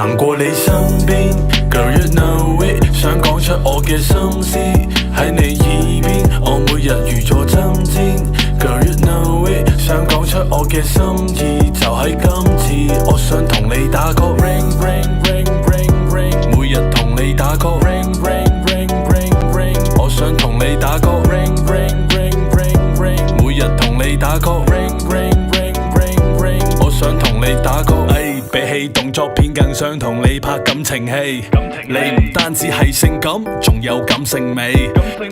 行過你身邊 ，Girl you know it， 想講出我嘅心思喺你耳邊，我每日如坐針氈 ，Girl you know it， 想講出我嘅心意，就喺今次，我想同你打個 ring ring ring ring ring， 每日同你打個 ring ring ring ring ring， 我想同你打個 ring ring ring ring ring， 每日同你打個 ring ring ring ring ring， 我想同你打個。比起動作片更想同你拍感情戲，你唔單止係性感，仲有感性美。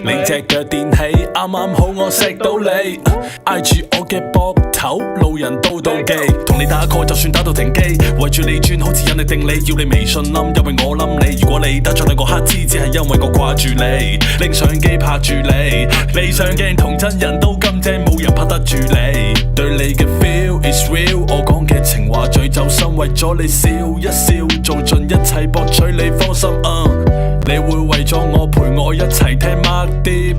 你隻腳電器啱啱好，我錫到你，挨住我嘅膊頭，路人都妒忌。同你打過就算打到停機，圍住你轉好似引力定理，要你微信冧，因為我冧你。如果你打咗兩個黑字，只係因為我掛住你，拎相機拍住你，你上鏡同真人都咁正，冇人拍得住你。對你嘅 feel is real， 我講嘅情話最走心，為咗你笑一笑，做盡一切博取你芳心。你會為咗我陪我一齊聽 Mark Deep，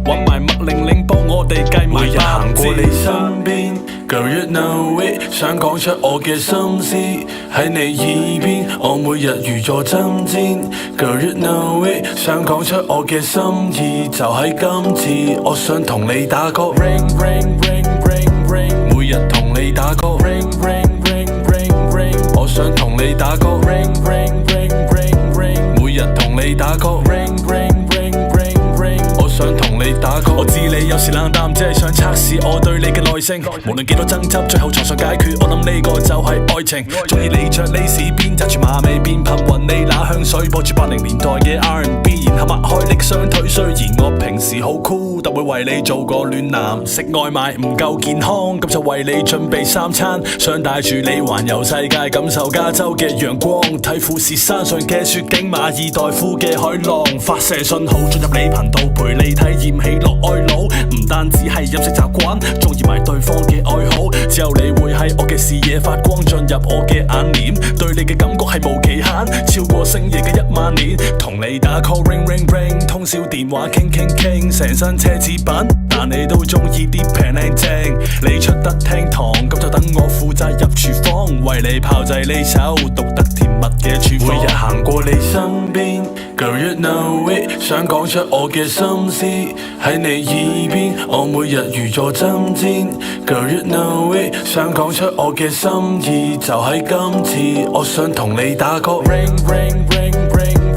搵埋麥玲玲幫我哋計埋八字。每日行過你身邊 ，Girl you know it， 想講出我嘅心思喺你耳邊，我每日如坐針氈 ，Girl you know it， 想講出我嘅心意，就喺今次，我想同你打個 ring ring ring ring ring， 每日同你打個 ring ring ring ring ring， 我想同你打個 ring ring ring ring ring， 每日同你打個 ring ring ring ring ring， 我想同你打個。我知你有時冷淡，只係想測試我對你嘅耐性。無論幾多爭執，最後床上解決，我諗呢個就係愛情。中意你着呢士邊，揸住馬尾辮，噴暈你那香水，播住80年代嘅 R&B， 然後擘開你雙腿。雖然我平時好酷，但會為你做個暖男。食外賣唔夠健康，咁就為你準備3餐，想帶住你環遊世界，感受加州嘅陽光，睇富士山上嘅雪景，馬爾代夫嘅海浪，發射信號進入你頻道，陪你體驗喜樂愛老。唔單止係飲食習慣，中意埋對方嘅愛好，只有你會喺我嘅視野發光，進入我嘅眼簾，對你嘅感覺係無期限，超過星夜嘅1萬年。同你打 call ring ring ring， 通宵電話傾傾傾，成身奢侈品，但你都中意啲平靚正。你出得廳堂，咁就等我負責入廚房，為你炮製呢首獨特甜蜜嘅廚房。每日行過你身邊 ，Girl you know it， 想講出我嘅心思喺你耳邊，我每日如坐針氈 ，Girl you know it， 想講出我嘅心意，就喺今次，我想同你打個 ring ring ring ring。